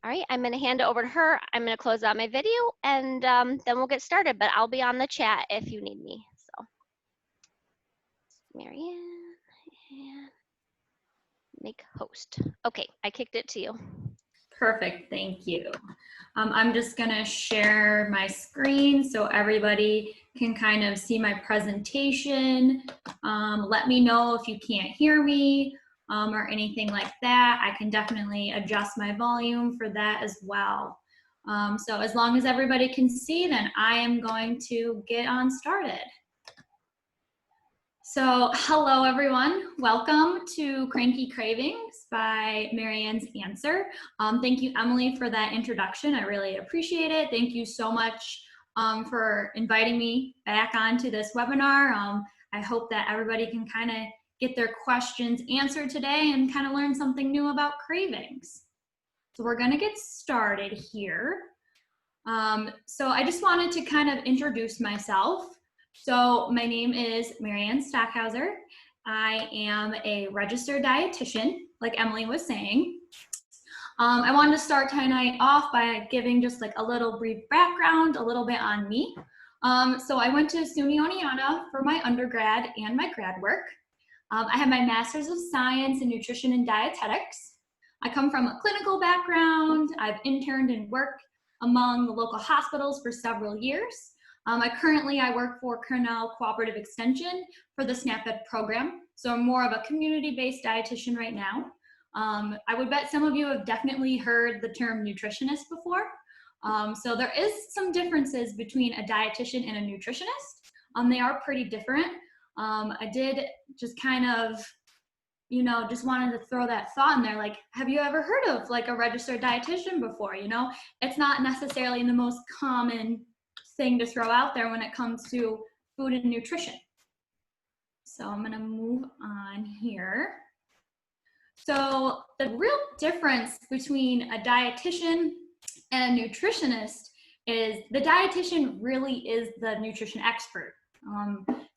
All right, I'm going to hand it over to her. I'm going to close out my video and then we'll get started, but I'll be on the chat if you need me. So, Maryann, and make host. Okay, I kicked it to you. Perfect, thank you. I'm just gonna share my screen so everybody can kind of see my presentation. Let me know if you can't hear me or anything like that. I can definitely adjust my volume for that as well. So as long as everybody can see, then I am going to get on started. So hello everyone, welcome to Cranky Cravings by Maryann's Answer. Thank you, Emily, for that introduction. I really appreciate it. Thank you so much for inviting me back onto this webinar. I hope that everybody can kind of get their questions answered today and kind of learn something new about cravings. So we're gonna get started here. So I just wanted to kind of introduce myself. So my name is Maryann Stockhauser. I am a registered dietitian, like Emily was saying. I wanted to start tonight off by giving just like a little brief background, a little bit on me. So I went to SUNY Oneonta for my undergrad and my grad work. I have my Master's of Science in Nutrition and Dietetics. I come from a clinical background. I've interned and worked among the local hospitals for several years. I work for Cornell Cooperative Extension for the SNAP-Ed program. So I'm more of a community-based dietitian right now. I would bet some of you have definitely heard the term nutritionist before. So there is some differences between a dietitian and a nutritionist. They are pretty different. I did just kind of, just wanted to throw that thought in there, like, have you ever heard of like a registered dietitian before? It's not necessarily the most common thing to throw out there when it comes to food and nutrition. So I'm gonna move on here. So the real difference between a dietitian and a nutritionist is the dietitian really is the nutrition expert.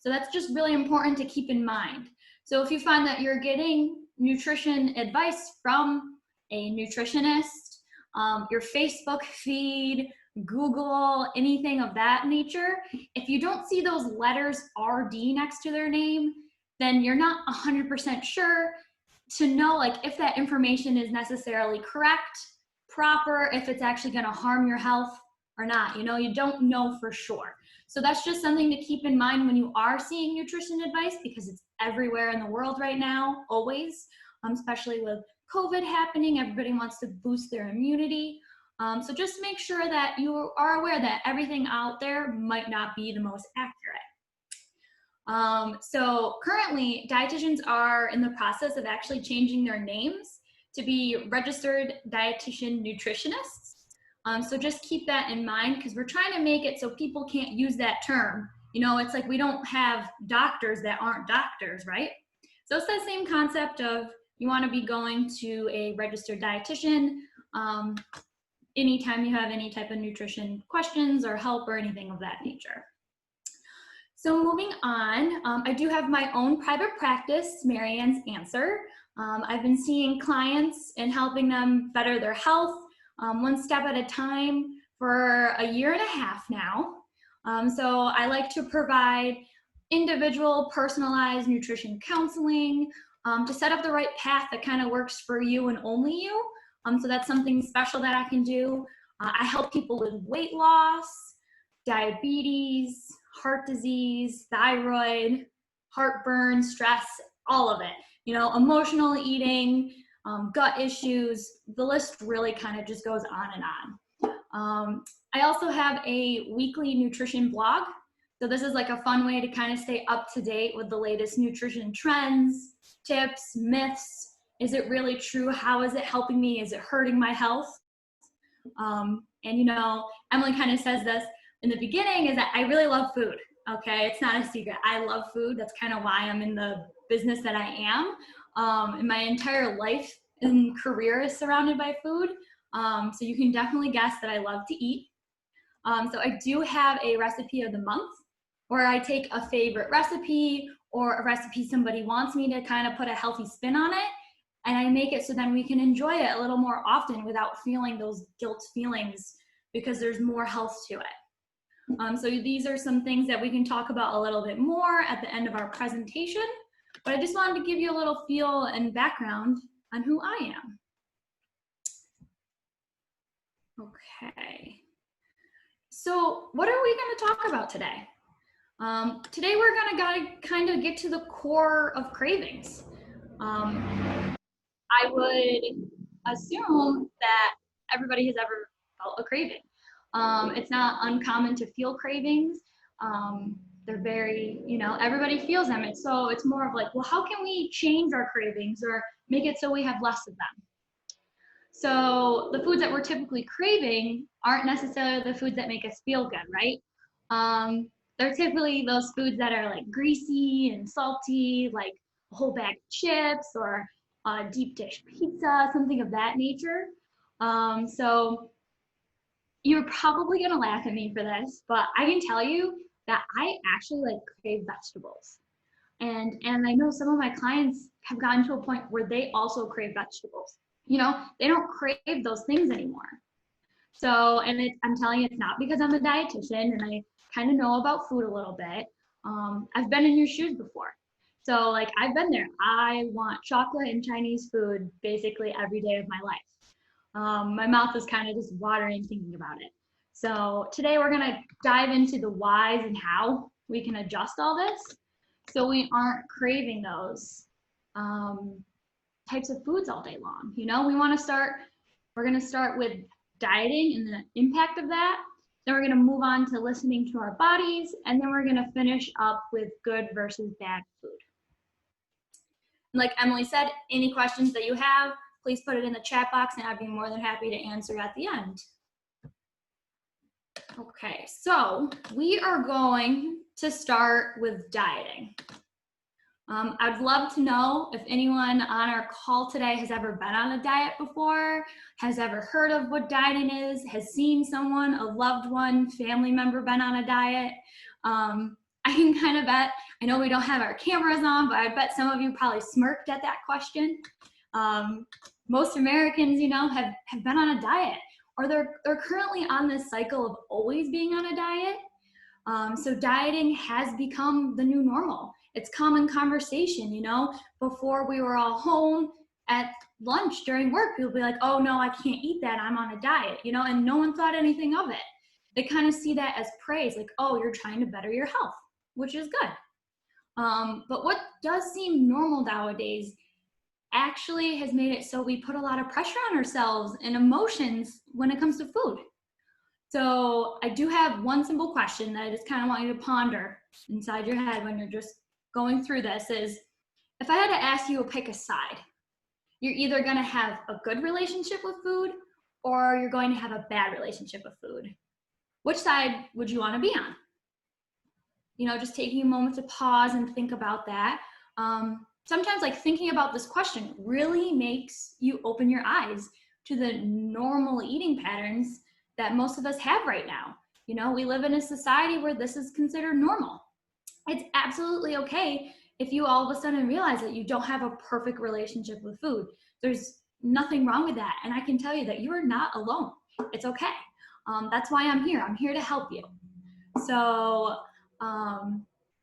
So that's just really important to keep in mind. So if you find that you're getting nutrition advice from a nutritionist, your Facebook feed, Google, anything of that nature, if you don't see those letters RD next to their name, then you're not 100% sure to know like if that information is necessarily correct, proper, if it's actually going to harm your health or not. You don't know for sure. So that's just something to keep in mind when you are seeing nutrition advice, because it's everywhere in the world right now, always, especially with COVID happening. Everybody wants to boost their immunity. So just make sure that you are aware that everything out there might not be the most accurate. So currently, dietitians are in the process of actually changing their names to be registered dietitian nutritionists. So just keep that in mind, because we're trying to make it so people can't use that term. It's like we don't have doctors that aren't doctors, right? So it's that same concept of you want to be going to a registered dietitian anytime you have any type of nutrition questions or help or anything of that nature. So moving on, I do have my own private practice, Maryann's Answer. I've been seeing clients and helping them better their health one step at a time for a year and a half now. So I like to provide individual personalized nutrition counseling to set up the right path that kind of works for you and only you. So that's something special that I can do. I help people with weight loss, diabetes, heart disease, thyroid, heartburn, stress, all of it. Emotional eating, gut issues, the list really kind of just goes on and on. I also have a weekly nutrition blog. So this is like a fun way to kind of stay up to date with the latest nutrition trends, tips, myths. Is it really true? How is it helping me? Is it hurting my health? And Emily kind of says this in the beginning, is that I really love food. Okay, it's not a secret. I love food. That's kind of why I'm in the business that I am. And my entire life and career is surrounded by food. So you can definitely guess that I love to eat. So I do have a recipe of the month where I take a favorite recipe or a recipe somebody wants me to kind of put a healthy spin on it, and I make it so then we can enjoy it a little more often without feeling those guilt feelings because there's more health to it. So these are some things that we can talk about a little bit more at the end of our presentation, but I just wanted to give you a little feel and background on who I am. Okay. So what are we going to talk about today? Today we're going to kind of get to the core of cravings. I would assume that everybody has ever felt a craving. It's not uncommon to feel cravings. They're very, everybody feels them. And so it's more of like, well, how can we change our cravings or make it so we have less of them? So the foods that we're typically craving aren't necessarily the foods that make us feel good, right? They're typically those foods that are like greasy and salty, like a whole bag of chips or a deep dish pizza, something of that nature. So you're probably gonna laugh at me for this, but I can tell you that I actually like crave vegetables. And I know some of my clients have gotten to a point where they also crave vegetables. They don't crave those things anymore. So, and I'm telling you, it's not because I'm a dietitian and I kind of know about food a little bit. I've been in your shoes before. So like I've been there. I want chocolate and Chinese food basically every day of my life. My mouth is kind of just watering thinking about it. So today we're gonna dive into the whys and how we can adjust all this so we aren't craving those types of foods all day long. We're gonna start with dieting and the impact of that. Then we're gonna move on to listening to our bodies, and then we're gonna finish up with good versus bad food. Like Emily said, any questions that you have, please put it in the chat box and I'd be more than happy to answer at the end. Okay, so we are going to start with dieting. I'd love to know if anyone on our call today has ever been on a diet before, has ever heard of what dieting is, has seen someone, a loved one, family member been on a diet. I can kind of bet, I know we don't have our cameras on, but I bet some of you probably smirked at that question. Most Americans, have been on a diet, or they're currently on this cycle of always being on a diet. So dieting has become the new normal. It's common conversation, before we were all home at lunch during work, people would be like, oh no, I can't eat that, I'm on a diet, and no one thought anything of it. They kind of see that as praise, like, oh, you're trying to better your health, which is good. But what does seem normal nowadays actually has made it so we put a lot of pressure on ourselves and emotions when it comes to food. So I do have one simple question that I just kind of want you to ponder inside your head when you're just going through this is, if I had to ask you to pick a side, you're either going to have a good relationship with food or you're going to have a bad relationship with food. Which side would you want to be on? Just taking a moment to pause and think about that. Sometimes like thinking about this question really makes you open your eyes to the normal eating patterns that most of us have right now. We live in a society where this is considered normal. It's absolutely okay if you all of a sudden realize that you don't have a perfect relationship with food. There's nothing wrong with that. And I can tell you that you are not alone. It's okay. That's why I'm here. I'm here to help you. So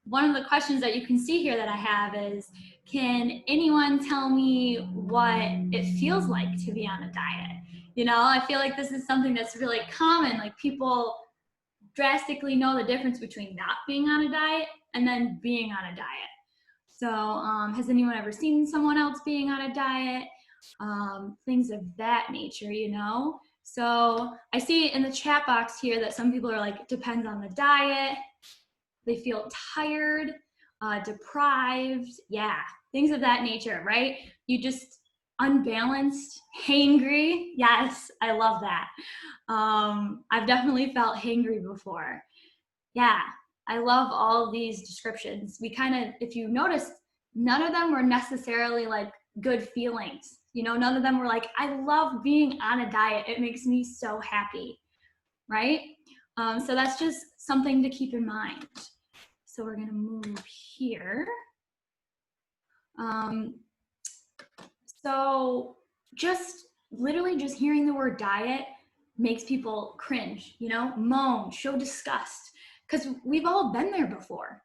one of the questions that you can see here that I have is, can anyone tell me what it feels like to be on a diet? I feel like this is something that's really common. Like people drastically know the difference between not being on a diet and then being on a diet. So has anyone ever seen someone else being on a diet? Things of that nature, So I see in the chat box here that some people are like, it depends on the diet. They feel tired, deprived, things of that nature, right? You just unbalanced, hangry. Yes, I love that. I've definitely felt hangry before. Yeah, I love all of these descriptions. We kind of, if you notice, none of them were necessarily like good feelings. None of them were like, I love being on a diet. It makes me so happy, right? So that's just something to keep in mind. So we're gonna move here. So just literally just hearing the word diet makes people cringe, moan, show disgust, because we've all been there before.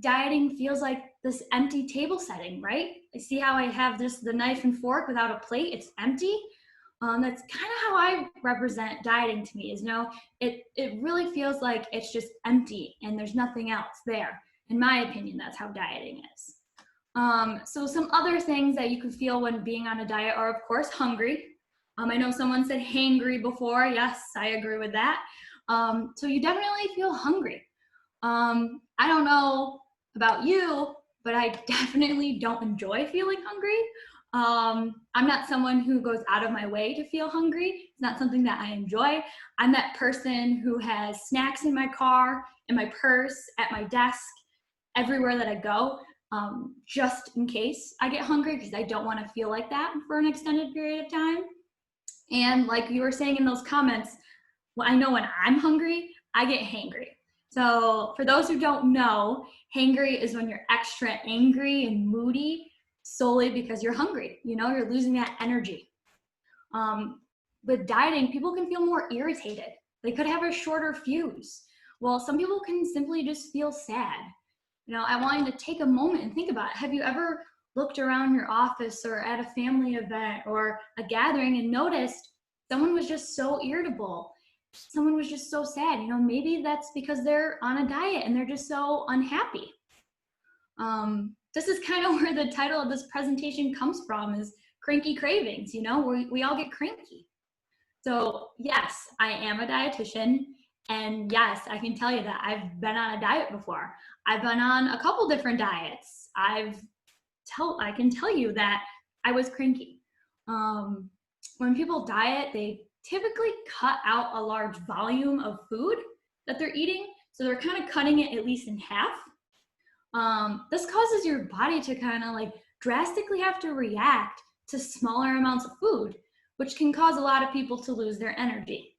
Dieting feels like this empty table setting, right? I see how I have just the knife and fork without a plate, it's empty. That's kind of how I represent dieting to me is, it really feels like it's just empty and there's nothing else there. In my opinion, that's how dieting is. So some other things that you could feel when being on a diet are, of course, hungry. I know someone said hangry before. Yes, I agree with that. So you definitely feel hungry. I don't know about you, but I definitely don't enjoy feeling hungry. I'm not someone who goes out of my way to feel hungry. It's not something that I enjoy. I'm that person who has snacks in my car, in my purse, at my desk, everywhere that I go, just in case I get hungry, because I don't want to feel like that for an extended period of time. And like you were saying in those comments, well, I know when I'm hungry, I get hangry. So for those who don't know, hangry is when you're extra angry and moody solely because you're hungry. You're losing that energy. With dieting, people can feel more irritated. They could have a shorter fuse. Well, some people can simply just feel sad. I want you to take a moment and think about it. Have you ever looked around your office or at a family event or a gathering and noticed someone was just so irritable? Someone was just so sad. Maybe that's because they're on a diet and they're just so unhappy. This is kind of where the title of this presentation comes from, is cranky cravings. We all get cranky. So yes, I am a dietitian. And yes, I can tell you that I've been on a diet before. I've been on a couple different diets. I can tell you that I was cranky. When people diet, they typically cut out a large volume of food that they're eating. So they're kind of cutting it at least in half. This causes your body to kind of like drastically have to react to smaller amounts of food, which can cause a lot of people to lose their energy.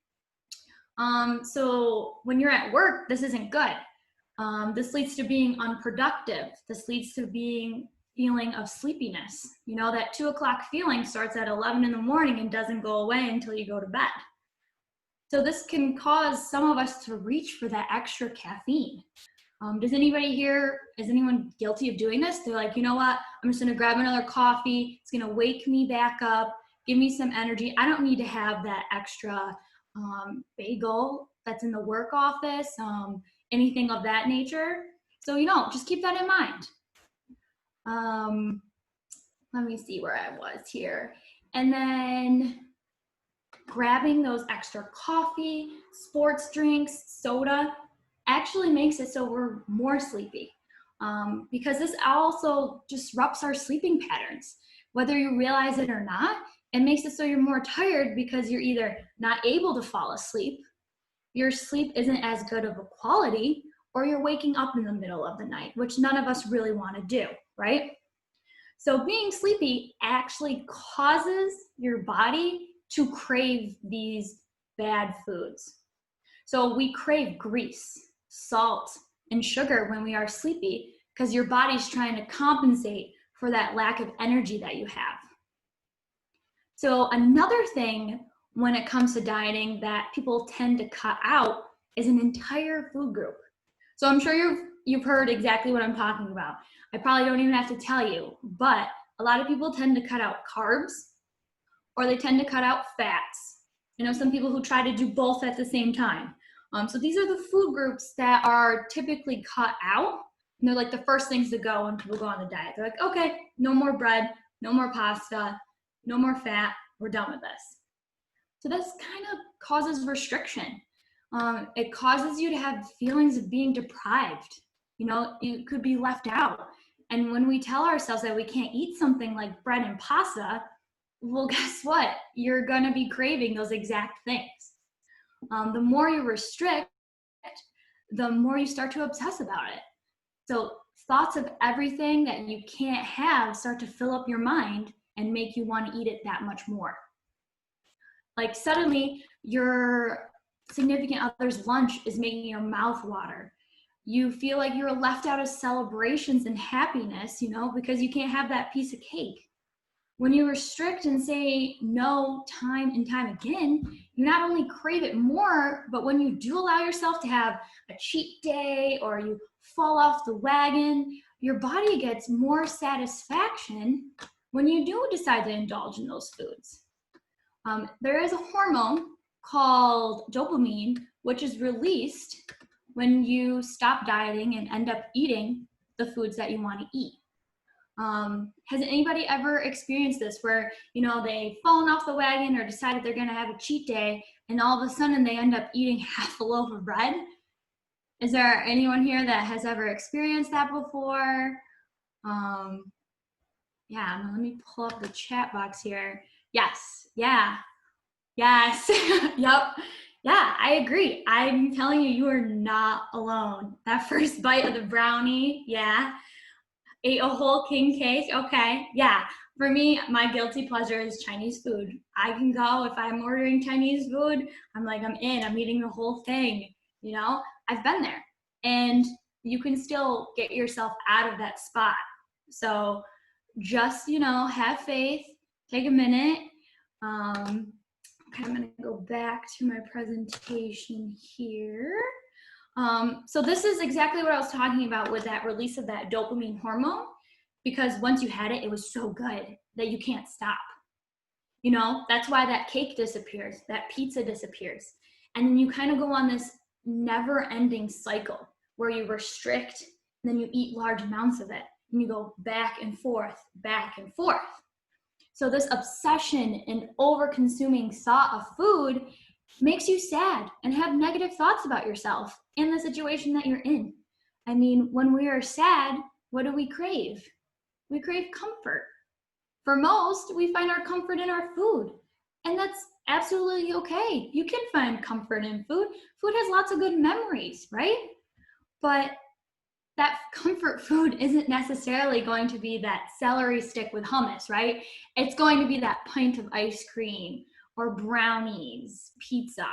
So when you're at work, this isn't good. This leads to being unproductive. This leads to feeling of sleepiness. That 2 o'clock feeling starts at 11 in the morning and doesn't go away until you go to bed. So this can cause some of us to reach for that extra caffeine. Is anyone guilty of doing this? They're like, you know what? I'm just gonna grab another coffee. It's gonna wake me back up, give me some energy. I don't need to have that extra bagel that's in the work office, anything of that nature. So, just keep that in mind. Let me see where I was here. And then grabbing those extra coffee, sports drinks, soda actually makes it so we're more sleepy, because this also disrupts our sleeping patterns. Whether you realize it or not, it makes it so you're more tired because you're either not able to fall asleep, your sleep isn't as good of a quality, or you're waking up in the middle of the night, which none of us really want to do, right? So being sleepy actually causes your body to crave these bad foods. So we crave grease, salt, and sugar when we are sleepy because your body's trying to compensate for that lack of energy that you have. So another thing when it comes to dieting that people tend to cut out is an entire food group. So I'm sure you've heard exactly what I'm talking about. I probably don't even have to tell you, but a lot of people tend to cut out carbs, or they tend to cut out fats. Some people who try to do both at the same time. So these are the food groups that are typically cut out. And they're like the first things to go when people go on the diet. They're like, okay, no more bread, no more pasta, no more fat, we're done with this. So this kind of causes restriction. It causes you to have feelings of being deprived. You could be left out. And when we tell ourselves that we can't eat something like bread and pasta, well, guess what? You're gonna be craving those exact things. The more you restrict, the more you start to obsess about it. So thoughts of everything that you can't have start to fill up your mind and make you want to eat it that much more. Like suddenly your significant other's lunch is making your mouth water. You feel like you're left out of celebrations and happiness, because you can't have that piece of cake. When you restrict and say no time and time again, you not only crave it more, but when you do allow yourself to have a cheat day or you fall off the wagon, your body gets more satisfaction when you do decide to indulge in those foods. There is a hormone called dopamine, which is released when you stop dieting and end up eating the foods that you want to eat. Has anybody ever experienced this where, they've fallen off the wagon or decided they're going to have a cheat day and all of a sudden they end up eating half a loaf of bread? Is there anyone here that has ever experienced that before? Yeah, let me pull up the chat box here. Yes, yeah, yes, yep. Yeah, I agree. I'm telling you, you are not alone. That first bite of the brownie, yeah. Ate a whole king cake, okay, yeah. For me, my guilty pleasure is Chinese food. I can go, if I'm ordering Chinese food, I'm like, I'm in, I'm eating the whole thing, I've been there. And you can still get yourself out of that spot. So just, have faith, take a minute. Okay, I'm gonna go back to my presentation here. So this is exactly what I was talking about with that release of that dopamine hormone, because once you had it, it was so good that you can't stop. That's why that cake disappears, that pizza disappears. And then you kind of go on this never-ending cycle where you restrict, and then you eat large amounts of it, and you go back and forth, back and forth. So this obsession and over-consuming thought of food makes you sad and have negative thoughts about yourself and the situation that you're in. I mean, when we are sad, what do we crave? We crave comfort. For most, we find our comfort in our food, and that's absolutely okay. You can find comfort in food. Food has lots of good memories, right? But that comfort food isn't necessarily going to be that celery stick with hummus, right? It's going to be that pint of ice cream or brownies, pizza.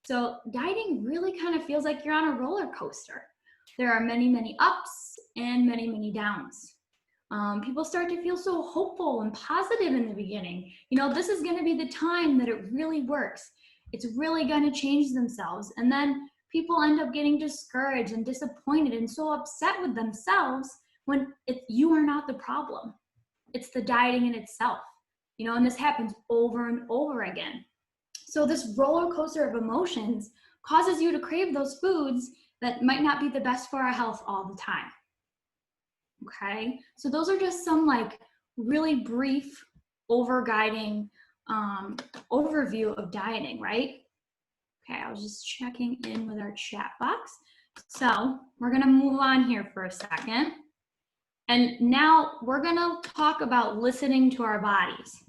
So dieting really kind of feels like you're on a roller coaster. There are many, many ups and many, many downs. People start to feel so hopeful and positive in the beginning. This is going to be the time that it really works. It's really going to change themselves. And then people end up getting discouraged and disappointed and so upset with themselves when you are not the problem. It's the dieting in itself, and this happens over and over again. So this roller coaster of emotions causes you to crave those foods that might not be the best for our health all the time. Okay, so those are just some really brief overview of dieting, right? Okay, I was just checking in with our chat box. So we're gonna move on here for a second. And now we're gonna talk about listening to our bodies.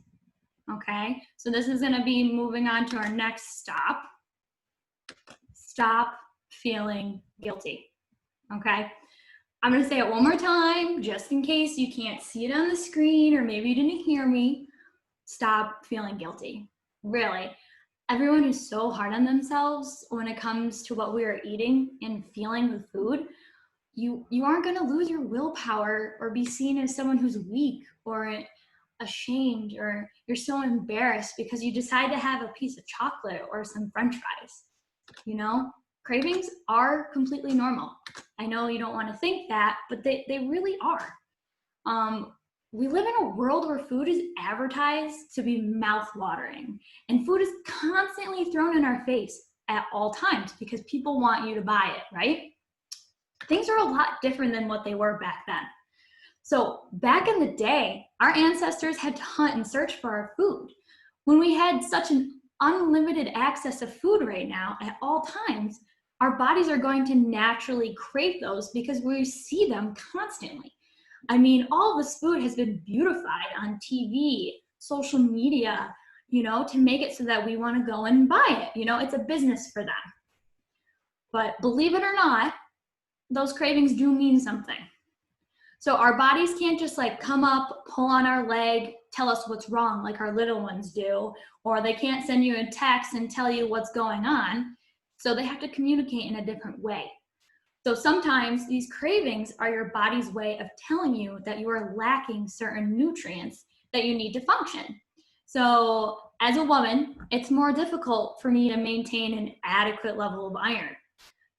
Okay, so this is gonna be moving on to our next stop. Stop feeling guilty, okay? I'm gonna say it one more time, just in case you can't see it on the screen or maybe you didn't hear me. Stop feeling guilty, really. Everyone is so hard on themselves when it comes to what we are eating and feeling with food. You aren't gonna lose your willpower or be seen as someone who's weak or ashamed, or you're so embarrassed because you decide to have a piece of chocolate or some French fries. Cravings are completely normal. I know you don't want to think that, but they really are. We live in a world where food is advertised to be mouth-watering, and food is constantly thrown in our face at all times because people want you to buy it, right? Things are a lot different than what they were back then. So back in the day, our ancestors had to hunt and search for our food. When we had such an unlimited access to food right now at all times, our bodies are going to naturally crave those because we see them constantly. I mean, all this food has been beautified on TV, social media, to make it so that we want to go and buy it. It's a business for them. But believe it or not, those cravings do mean something. So our bodies can't just come up, pull on our leg, tell us what's wrong like our little ones do, or they can't send you a text and tell you what's going on. So they have to communicate in a different way. So sometimes these cravings are your body's way of telling you that you are lacking certain nutrients that you need to function. So as a woman, it's more difficult for me to maintain an adequate level of iron.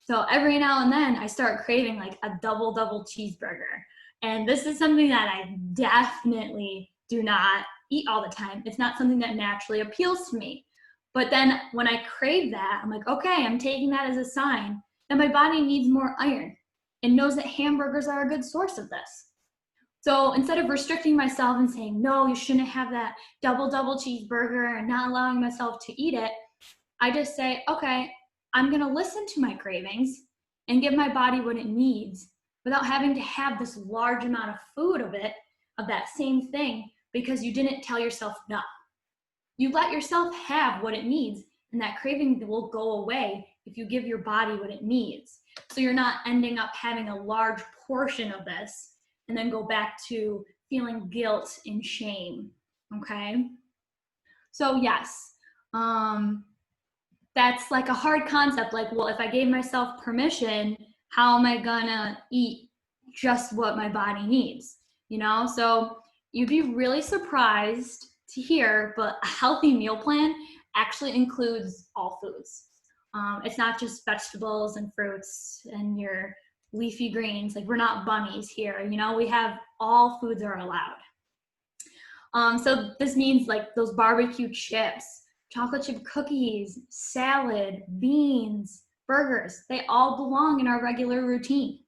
So every now and then I start craving like a double cheeseburger. And this is something that I definitely do not eat all the time. It's not something that naturally appeals to me. But then when I crave that, I'm like, okay, I'm taking that as a sign that my body needs more iron and knows that hamburgers are a good source of this. So instead of restricting myself and saying, no, you shouldn't have that double cheeseburger and not allowing myself to eat it, I just say, okay, I'm going to listen to my cravings and give my body what it needs without having to have this large amount of food of that same thing, because you didn't tell yourself no. You let yourself have what it needs, and that craving will go away if you give your body what it needs. So you're not ending up having a large portion of this and then go back to feeling guilt and shame, okay? So yes, that's like a hard concept. Like, well, if I gave myself permission, how am I gonna eat just what my body needs? You know, so you'd be really surprised to hear, but a healthy meal plan actually includes all foods. It's not just vegetables and fruits and your leafy greens. Like, we're not bunnies here. You know, we have all foods are allowed. So this means like those barbecue chips, chocolate chip cookies, salad, beans, burgers, they all belong in our regular routine.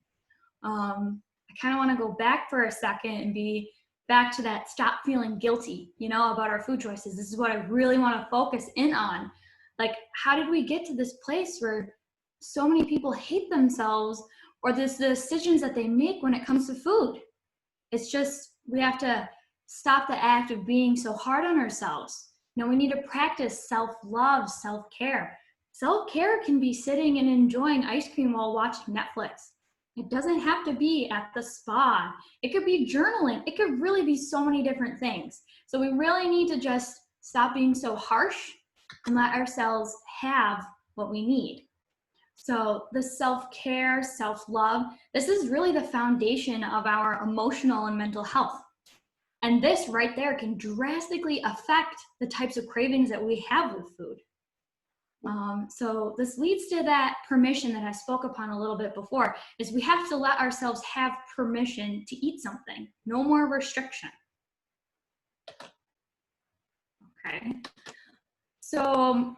I kind of want to go back for a second and be back to that stop feeling guilty, you know, about our food choices. This is what I really want to focus in on. Like, how did we get to this place where so many people hate themselves or the decisions that they make when it comes to food? It's just, we have to stop the act of being so hard on ourselves. You know, we need to practice self-love, self-care. Self-care can be sitting and enjoying ice cream while watching Netflix. It doesn't have to be at the spa. It could be journaling. It could really be so many different things. So we really need to just stop being so harsh and let ourselves have what we need. So the self-care, self-love, this is really the foundation of our emotional and mental health. And this right there can drastically affect the types of cravings that we have with food. So this leads to that permission that I spoke upon a little bit before, is we have to let ourselves have permission to eat something. No more restriction. Okay. So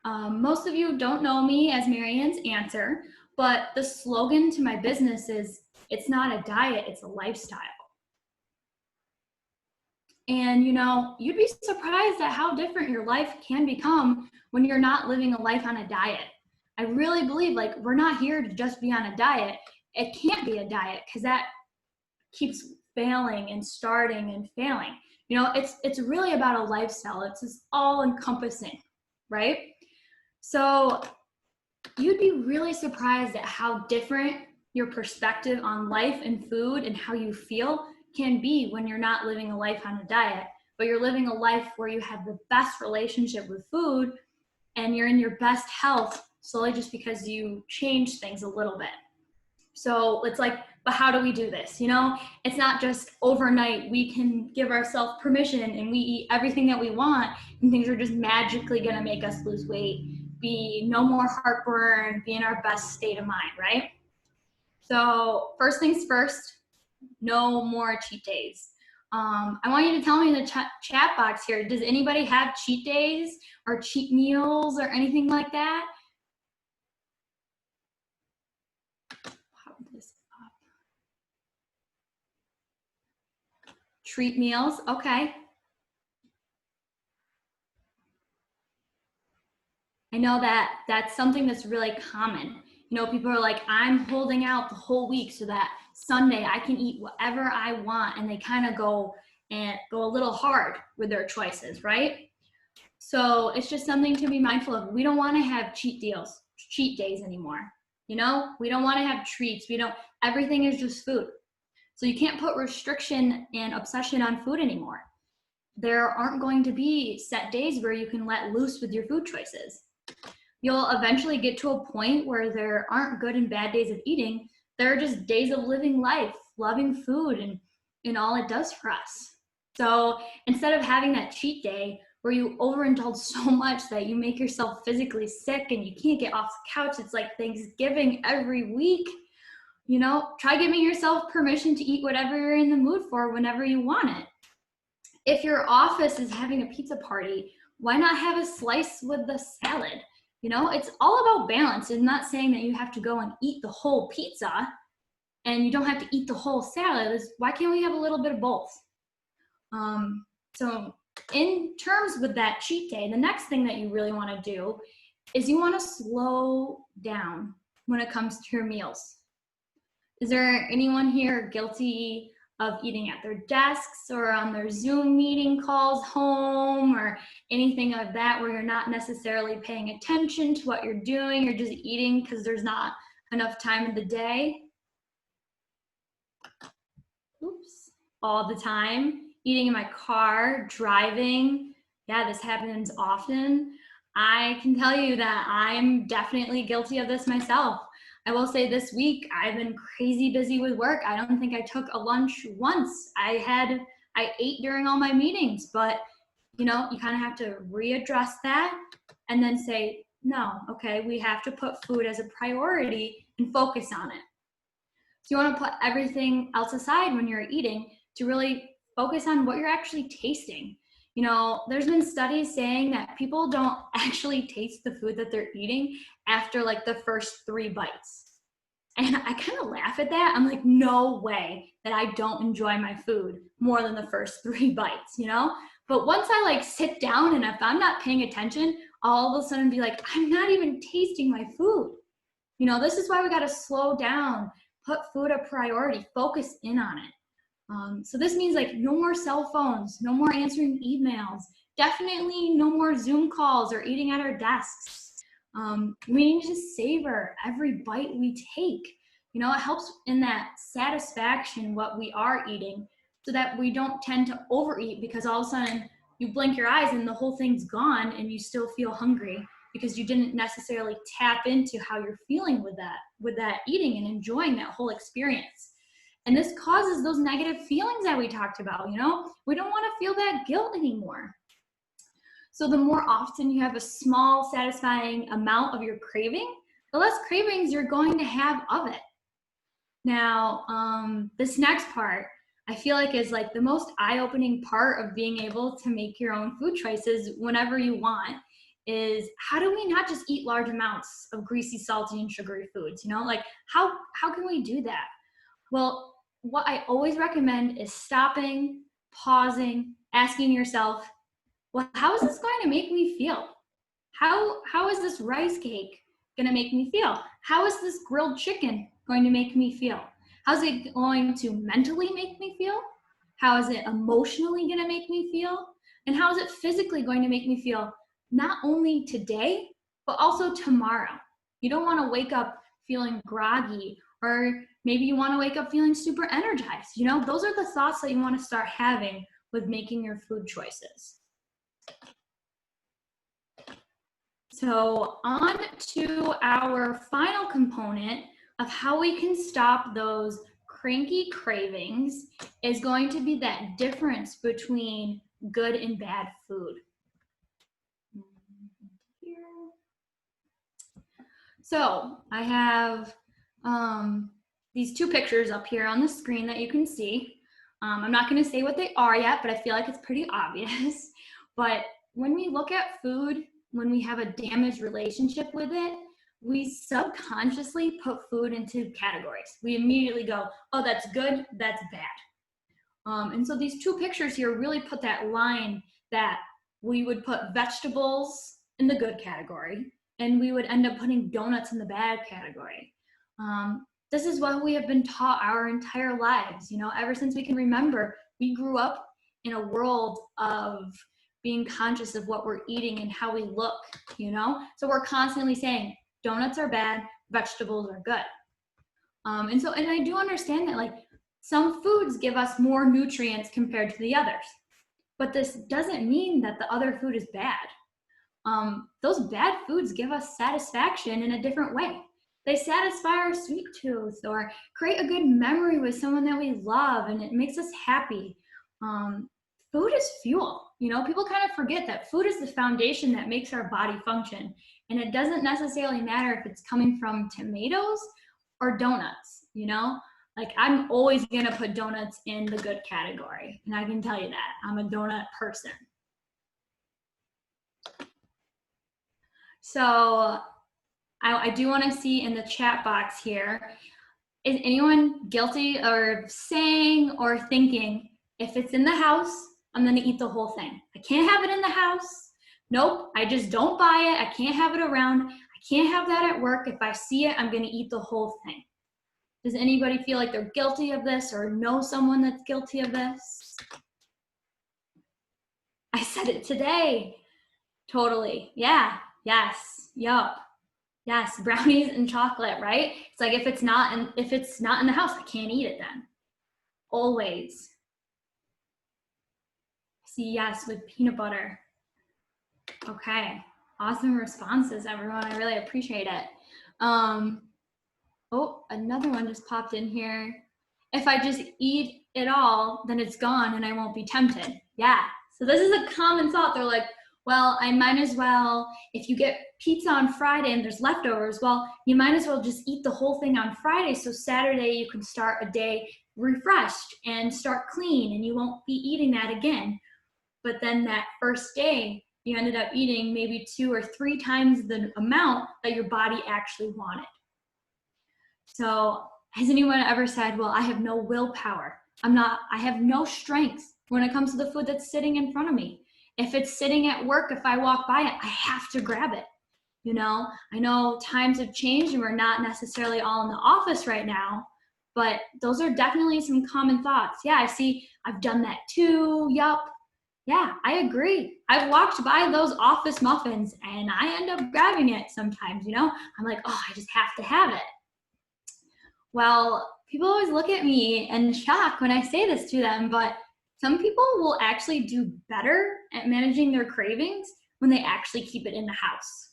most of you don't know me as Maryann's Answer, but the slogan to my business is, it's not a diet, it's a lifestyle. And you know, you'd be surprised at how different your life can become when you're not living a life on a diet. I really believe, like, we're not here to just be on a diet. It can't be a diet, because that keeps failing and starting and failing. You know, it's really about a lifestyle. It's just all encompassing, right? So you'd be really surprised at how different your perspective on life and food and how you feel can be when you're not living a life on a diet, but you're living a life where you have the best relationship with food and you're in your best health solely just because you change things a little bit. So it's like, but how do we do this? You know, it's not just overnight we can give ourselves permission and we eat everything that we want and things are just magically going to make us lose weight, be no more heartburn, be in our best state of mind, right? So first things first, no more cheat days. I want you to tell me in the chat box here, does anybody have cheat days or cheat meals or anything like that? Pop this up. Treat meals, okay. I know that that's something that's really common. You know, people are like, I'm holding out the whole week so that Sunday I can eat whatever I want, and they kind of go a little hard with their choices, right? So it's just something to be mindful of. We don't want to have cheat days anymore. You know, we don't want to have treats. Everything is just food. So you can't put restriction and obsession on food anymore. There aren't going to be set days where you can let loose with your food choices. You'll eventually get to a point where there aren't good and bad days of eating. There are just days of living life, loving food, and all it does for us. So instead of having that cheat day where you overindulge so much that you make yourself physically sick and you can't get off the couch, it's like Thanksgiving every week, you know, try giving yourself permission to eat whatever you're in the mood for whenever you want it. If your office is having a pizza party, why not have a slice with the salad? You know, it's all about balance. It's not saying that you have to go and eat the whole pizza and you don't have to eat the whole salad. It's, why can't we have a little bit of both? So in terms with that cheat day, the next thing that you really want to do is you want to slow down when it comes to your meals. Is there anyone here guilty of eating at their desks or on their Zoom meeting calls home or anything like that where you're not necessarily paying attention to what you're doing, you're just eating because there's not enough time in the day? Oops. All the time. Eating in my car, driving. Yeah, this happens often. I can tell you that I'm definitely guilty of this myself. I will say this week, I've been crazy busy with work. I don't think I took a lunch once. I ate during all my meetings, but you know, you kind of have to readdress that and then say, no, okay, we have to put food as a priority and focus on it. So you want to put everything else aside when you're eating to really focus on what you're actually tasting. You know, there's been studies saying that people don't actually taste the food that they're eating after like the first 3 bites. And I kind of laugh at that. I'm like, no way that I don't enjoy my food more than the first 3 bites, you know? But once I like sit down and if I'm not paying attention, I'll all of a sudden be like, I'm not even tasting my food. You know, this is why we got to slow down, put food a priority, focus in on it. So this means like no more cell phones, no more answering emails, definitely no more Zoom calls or eating at our desks. We need to savor every bite we take. You know, it helps in that satisfaction what we are eating so that we don't tend to overeat because all of a sudden you blink your eyes and the whole thing's gone and you still feel hungry because you didn't necessarily tap into how you're feeling with that eating and enjoying that whole experience. And this causes those negative feelings that we talked about, you know? We don't want to feel that guilt anymore. So the more often you have a small, satisfying amount of your craving, the less cravings you're going to have of it. Now, this next part, I feel like is like the most eye-opening part of being able to make your own food choices whenever you want, is how do we not just eat large amounts of greasy, salty, and sugary foods, you know? Like, how can we do that? Well, what I always recommend is stopping, pausing, asking yourself, well, how is this going to make me feel? How is this rice cake going to make me feel? How is this grilled chicken going to make me feel? How's it going to mentally make me feel? How is it emotionally going to make me feel? And how is it physically going to make me feel not only today, but also tomorrow? You don't want to wake up feeling groggy, or maybe you want to wake up feeling super energized. You know, those are the thoughts that you want to start having with making your food choices. So on to our final component of how we can stop those cranky cravings is going to be that difference between good and bad food. So I have these 2 pictures up here on the screen that you can see. I'm not going to say what they are yet, but I feel like it's pretty obvious. But when we look at food, when we have a damaged relationship with it, we subconsciously put food into categories. We immediately go, oh, that's good, that's bad. And so these 2 pictures here really put that line that we would put vegetables in the good category, and we would end up putting donuts in the bad category. This is what we have been taught our entire lives. You know, ever since we can remember, we grew up in a world of being conscious of what we're eating and how we look, you know? So we're constantly saying donuts are bad, vegetables are good. And I do understand that like some foods give us more nutrients compared to the others, but this doesn't mean that the other food is bad. Those bad foods give us satisfaction in a different way. They satisfy our sweet tooth or create a good memory with someone that we love, and it makes us happy. food is fuel. You know, people kind of forget that food is the foundation that makes our body function. And it doesn't necessarily matter if it's coming from tomatoes or donuts, you know? Like, I'm always gonna put donuts in the good category. And I can tell you that, I'm a donut person. So I do wanna see in the chat box here, is anyone guilty or saying or thinking, if it's in the house, I'm gonna eat the whole thing. I can't have it in the house. Nope, I just don't buy it. I can't have it around. I can't have that at work. If I see it, I'm gonna eat the whole thing. Does anybody feel like they're guilty of this or know someone that's guilty of this? I said it today. Totally. Yeah. Yes. Yup. Yes. Brownies and chocolate, right? It's like if it's not in the house, I can't eat it then. Always. See, yes, with peanut butter. Okay. Awesome responses, everyone. I really appreciate it. Oh, another one just popped in here. If I just eat it all, then it's gone and I won't be tempted. Yeah. So this is a common thought. They're like, well, I might as well, if you get pizza on Friday and there's leftovers, well, you might as well just eat the whole thing on Friday. So Saturday you can start a day refreshed and start clean and you won't be eating that again. But then that first day, you ended up eating maybe 2 or 3 times the amount that your body actually wanted. So has anyone ever said, well, I have no willpower. I have no strength when it comes to the food that's sitting in front of me. If it's sitting at work, if I walk by it, I have to grab it. You know, I know times have changed and we're not necessarily all in the office right now, but those are definitely some common thoughts. Yeah, I see, I've done that too. Yup. Yeah, I agree. I've walked by those office muffins and I end up grabbing it sometimes, you know? I'm like, oh, I just have to have it. Well, people always look at me in shock when I say this to them, but some people will actually do better at managing their cravings when they actually keep it in the house.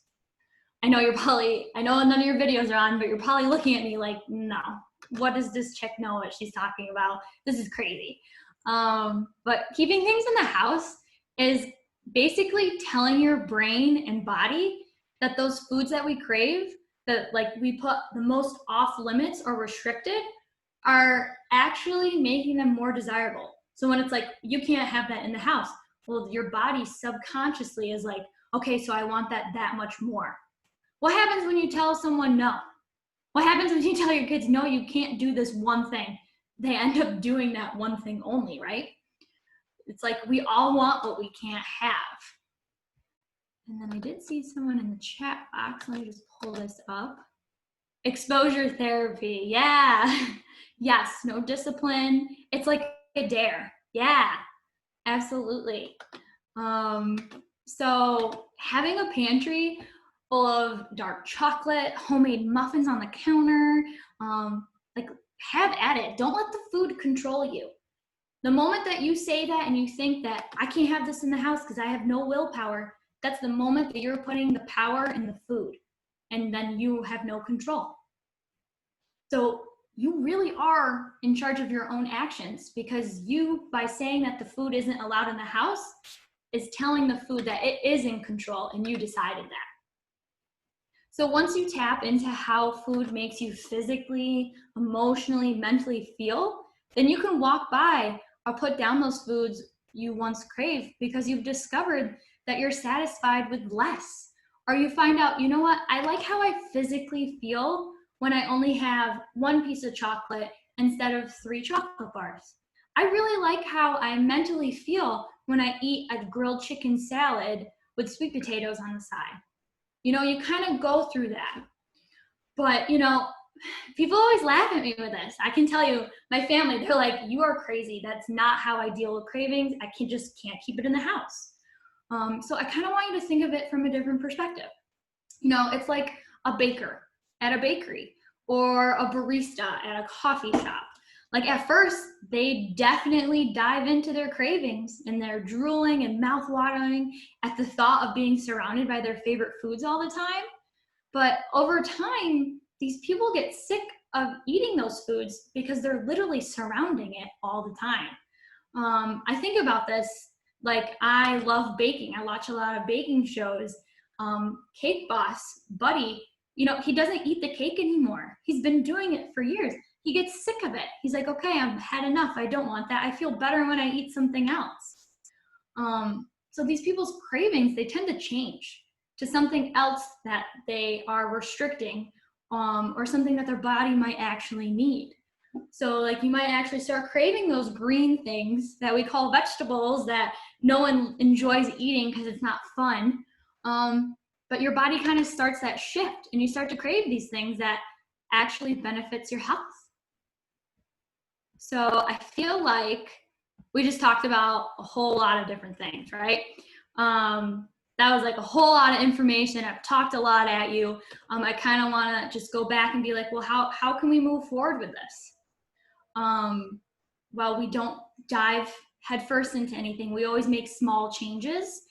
I know none of your videos are on, but you're probably looking at me like, no, what does this chick know what she's talking about? This is crazy. But keeping things in the house is basically telling your brain and body that those foods that we crave, that like we put the most off limits or restricted, are actually making them more desirable. So when it's like, you can't have that in the house, well, your body subconsciously is like, okay, so I want that much more. What happens when you tell someone no? What happens when you tell your kids, no, you can't do this one thing? They end up doing that one thing only, right? It's like we all want what we can't have. And then I did see someone in the chat box. Let me just pull this up. Exposure therapy. Yeah. Yes. No discipline. It's like a dare. Yeah. Absolutely. So having a pantry full of dark chocolate, homemade muffins on the counter, like have at it. Don't let the food control you. The moment that you say that and you think that I can't have this in the house because I have no willpower, that's the moment that you're putting the power in the food, and then you have no control. So you really are in charge of your own actions, because you, by saying that the food isn't allowed in the house, is telling the food that it is in control and you decided that. So once you tap into how food makes you physically, emotionally, mentally feel, then you can walk by or put down those foods you once craved because you've discovered that you're satisfied with less. Or you find out, you know what, I like how I physically feel when I only have 1 piece of chocolate instead of 3 chocolate bars. I really like how I mentally feel when I eat a grilled chicken salad with sweet potatoes on the side. You know, you kind of go through that. But, you know, people always laugh at me with this. I can tell you, my family, they're like, you are crazy. That's not how I deal with cravings. I just can't keep it in the house. So I kind of want you to think of it from a different perspective. You know, it's like a baker at a bakery or a barista at a coffee shop. Like at first, they definitely dive into their cravings and they're drooling and mouth-watering at the thought of being surrounded by their favorite foods all the time. But over time, these people get sick of eating those foods because they're literally surrounding it all the time. I think about this, like I love baking. I watch a lot of baking shows. Cake Boss, Buddy, you know, he doesn't eat the cake anymore. He's been doing it for years. He gets sick of it. He's like, okay, I've had enough. I don't want that. I feel better when I eat something else. So these people's cravings, they tend to change to something else that they are restricting, or something that their body might actually need. So like you might actually start craving those green things that we call vegetables that no one enjoys eating because it's not fun. But your body kind of starts that shift and you start to crave these things that actually benefits your health. So I feel like we just talked about a whole lot of different things, right? That was like a whole lot of information. I've talked a lot at you. I kind of want to just go back and be like, well, how can we move forward with this? Well, we don't dive headfirst into anything. We always make small changes,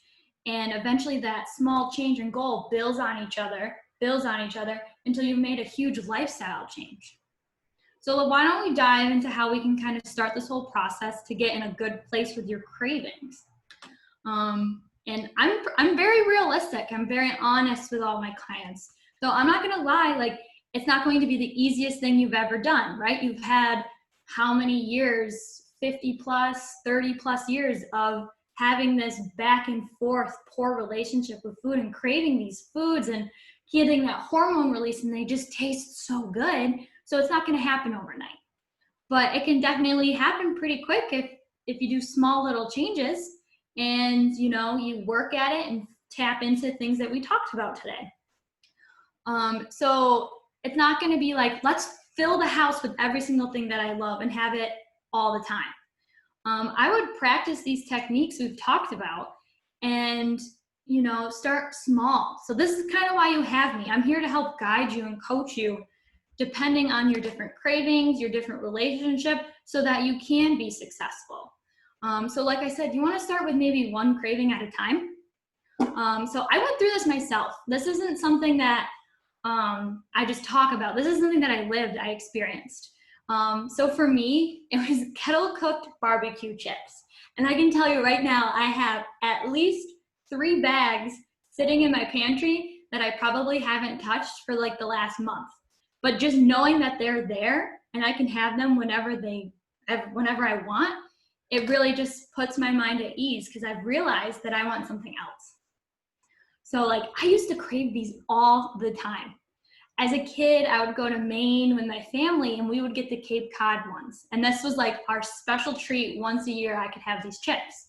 and eventually that small change and goal builds on each other until you've made a huge lifestyle change. So why don't we dive into how we can kind of start this whole process to get in a good place with your cravings? And I'm very realistic. I'm very honest with all my clients. So I'm not going to lie, like it's not going to be the easiest thing you've ever done, right? You've had how many years, 50 plus, 30 plus years of having this back and forth poor relationship with food and craving these foods and getting that hormone release, and they just taste so good. So it's not going to happen overnight, but it can definitely happen pretty quick if you do small little changes and you work at it and tap into things that we talked about today. So it's not going to be like, let's fill the house with every single thing that I love and have it all the time. I would practice these techniques we've talked about and, start small. So this is kind of why you have me. I'm here to help guide you and coach you depending on your different cravings, your different relationship, so that you can be successful. So like I said, you want to start with maybe one craving at a time. So I went through this myself. This isn't something that I just talk about. This is something that I lived, I experienced. So for me, it was kettle cooked barbecue chips. And I can tell you right now, I have at least 3 bags sitting in my pantry that I probably haven't touched for like the last month. But just knowing that they're there and I can have them whenever I want, it really just puts my mind at ease because I've realized that I want something else. So like I used to crave these all the time. As a kid, I would go to Maine with my family and we would get the Cape Cod ones. And this was like our special treat. Once a year, I could have these chips.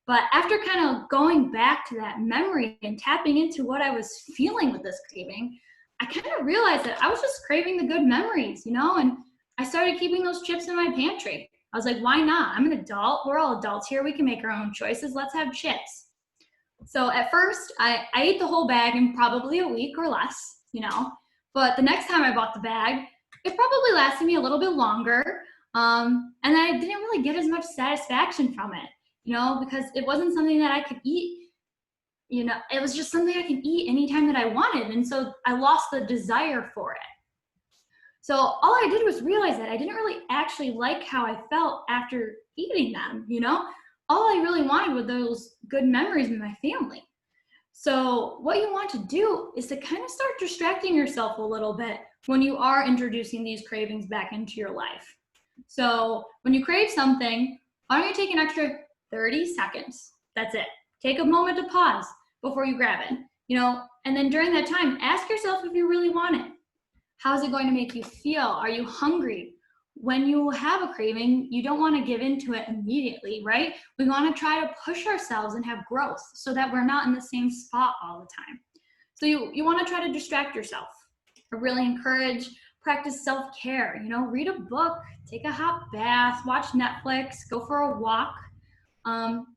But after kind of going back to that memory and tapping into what I was feeling with this craving, I kind of realized that I was just craving the good memories, and I started keeping those chips in my pantry. I was like, why not? I'm an adult. We're all adults here. We can make our own choices. Let's have chips. So at first, I ate the whole bag in probably a week or less, But the next time I bought the bag, it probably lasted me a little bit longer. And I didn't really get as much satisfaction from it, because it wasn't something that I could eat. It was just something I can eat anytime that I wanted. And so I lost the desire for it. So all I did was realize that I didn't really actually like how I felt after eating them, All I really wanted were those good memories with my family. So what you want to do is to kind of start distracting yourself a little bit when you are introducing these cravings back into your life. So when you crave something, why don't you take an extra 30 seconds? That's it. Take a moment to pause before you grab it, and then during that time, ask yourself if you really want it. How's it going to make you feel? Are you hungry? When you have a craving, you don't want to give into it immediately, right? We want to try to push ourselves and have growth so that we're not in the same spot all the time. So you want to try to distract yourself. I really encourage practice self-care, read a book, take a hot bath, watch Netflix, go for a walk.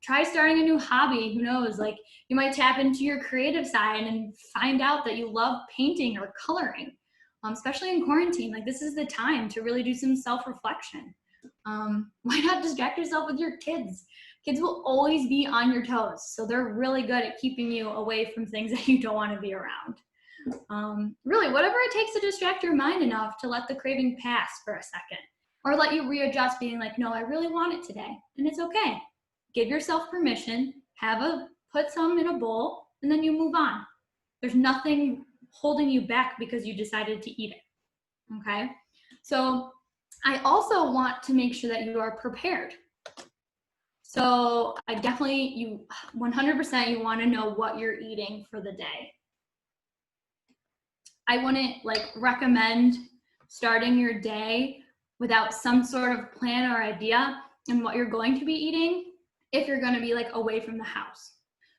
Try starting a new hobby. Who knows? Like you might tap into your creative side and find out that you love painting or coloring. Especially in quarantine, like this is the time to really do some self-reflection. Why not distract yourself with your kids? Kids will always be on your toes, so they're really good at keeping you away from things that you don't want to be around. Really, whatever it takes to distract your mind enough to let the craving pass for a second. or let you readjust being like, no, I really want it today. And it's okay. Give yourself permission, put some in a bowl, and then you move on. There's nothing holding you back because you decided to eat it, okay? So I also want to make sure that you are prepared. So I definitely, you 100% you want to know what you're eating for the day. I wouldn't like recommend starting your day without some sort of plan or idea on what you're going to be eating if you're going to be like away from the house.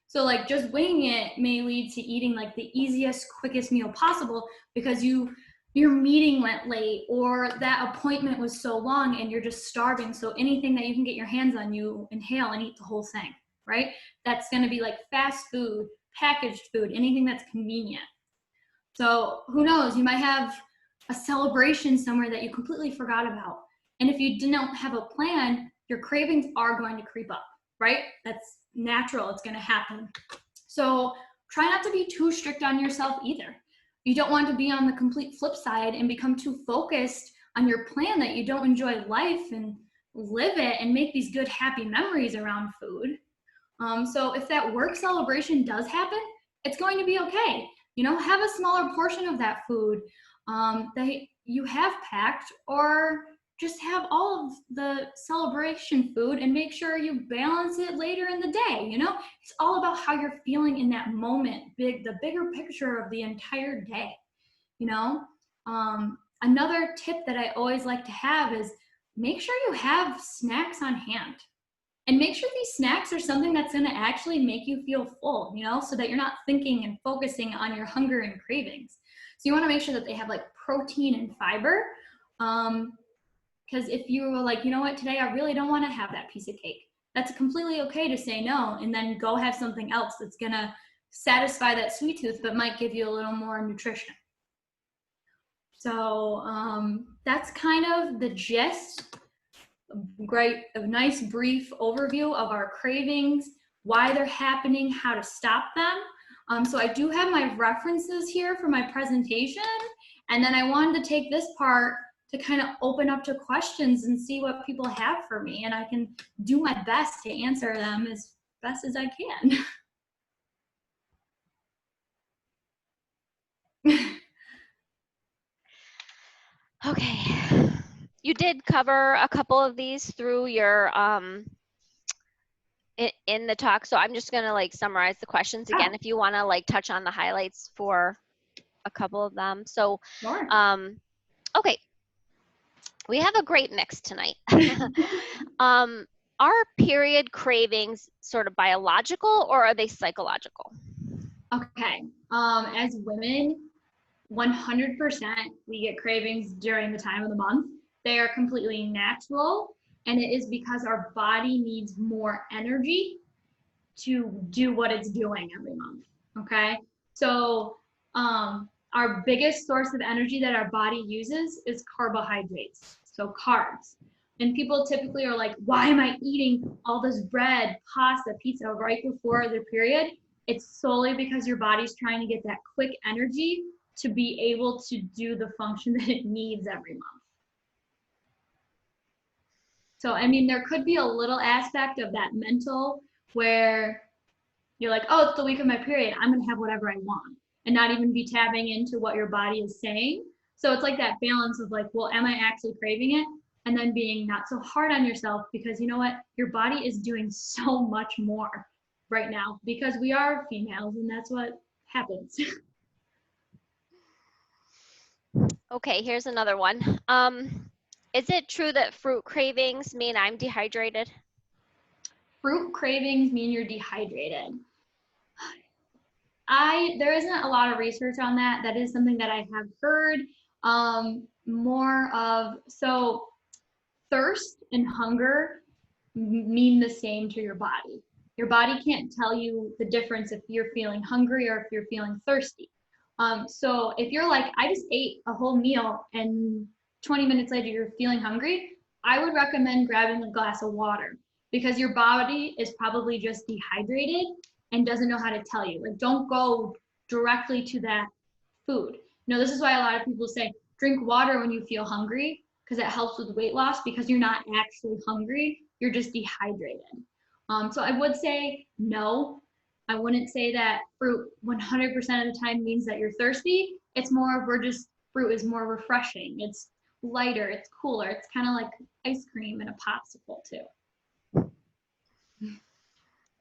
So like just winging it may lead to eating like the easiest, quickest meal possible because your meeting went late or that appointment was so long and you're just starving. So anything that you can get your hands on, you inhale and eat the whole thing, right? That's going to be like fast food, packaged food, anything that's convenient. So who knows, you might have a celebration somewhere that you completely forgot about. And if you didn't have a plan, your cravings are going to creep up, right? That's natural, it's gonna happen. So try not to be too strict on yourself either. You don't want to be on the complete flip side and become too focused on your plan that you don't enjoy life and live it and make these good, happy memories around food. So if that work celebration does happen, it's going to be okay. You know, have a smaller portion of that food that you have packed, or just have all of the celebration food and make sure you balance it later in the day. You know, it's all about how you're feeling in that moment, the bigger picture of the entire day. You know, another tip that I always like to have is make sure you have snacks on hand. And make sure these snacks are something that's going to actually make you feel full, you know, so that you're not thinking and focusing on your hunger and cravings. So you want to make sure that they have like protein and fiber. Because if you were like, you know what, today I really don't want to have that piece of cake, that's completely okay to say no and then go have something else that's going to satisfy that sweet tooth but might give you a little more nutrition. So that's kind of the gist. A nice brief overview of our cravings, why they're happening, how to stop them. So I do have my references here for my presentation, and then I wanted to take this part to kind of open up to questions and see what people have for me, and I can do my best to answer them as best as I can. Okay. You did cover a couple of these through your in the talk, so I'm just gonna like summarize the questions again if you want to like touch on the highlights for a couple of them. So Sure. Okay, we have a great mix tonight. Are period cravings sort of biological or are they psychological? Okay. As women, 100% we get cravings during the time of the month. They are completely natural, and it is because our body needs more energy to do what it's doing every month. Okay. So our biggest source of energy that our body uses is carbohydrates, so carbs. And people typically are like, why am I eating all this bread, pasta, pizza right before their period? It's solely because your body's trying to get that quick energy to be able to do the function that it needs every month. So, I mean, there could be a little aspect of that mental where you're like, oh, it's the week of my period, I'm going to have whatever I want, and not even be tapping into what your body is saying. So it's like that balance of like, well, am I actually craving it? And then being not so hard on yourself, because you know what? Your body is doing so much more right now because we are females and that's what happens. Okay, here's another one. Is it true that fruit cravings mean I'm dehydrated? Fruit cravings mean you're dehydrated. There isn't a lot of research on that. That is something that I have heard more of. So thirst and hunger mean the same to your body. Your body can't tell you the difference if you're feeling hungry or if you're feeling thirsty. So if you're like, I just ate a whole meal and 20 minutes later you're feeling hungry, I would recommend grabbing a glass of water, because your body is probably just dehydrated and doesn't know how to tell you. Like, don't go directly to that food. You know, this is why a lot of people say drink water when you feel hungry. because it helps with weight loss because you're not actually hungry, you're just dehydrated. So I would say no. I wouldn't say that fruit 100% of the time means that you're thirsty. It's more of fruit is more refreshing. It's lighter, it's cooler. It's kind of like ice cream and a popsicle too.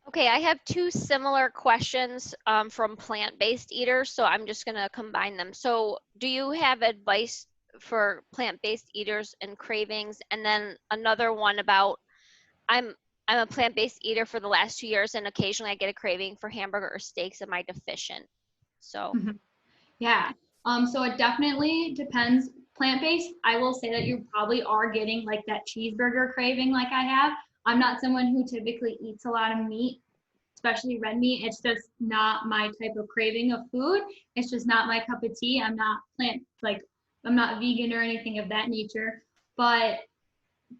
Okay, I have two similar questions from plant-based eaters, so I'm just going to combine them. So do you have advice for plant-based eaters and cravings? And then another one about I'm a plant-based eater for the last 2 years, and occasionally I get a craving for hamburger or steaks. Am I deficient? So Yeah. So it definitely depends. Plant-based, I will say that you probably are getting like that cheeseburger craving like I have. I'm not someone who typically eats a lot of meat, especially red meat. It's just not my type of craving of food. It's just not my cup of tea. I'm not I'm not vegan or anything of that nature. But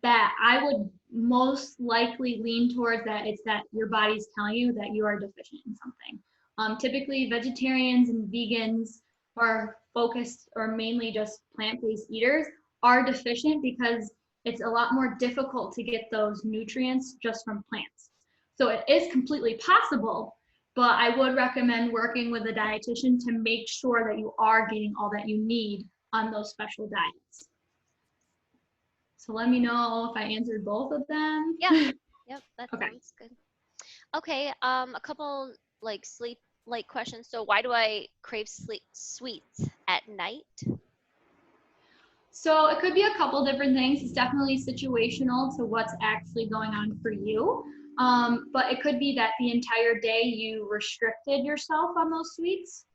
that I would most likely lean towards that it's that your body's telling you that you are deficient in something. Typically, vegetarians and vegans or focused or mainly just plant-based eaters are deficient because it's a lot more difficult to get those nutrients just from plants. So it is completely possible, but I would recommend working with a dietitian to make sure that you are getting all that you need on those special diets. So let me know if I answered both of them. yeah, yep, that Okay. sounds good. Okay, a couple like sleep like questions. So why do I crave sweets at night? So it could be a couple different things. It's definitely situational to what's actually going on for you. But it could be that the entire day you restricted yourself on those sweets.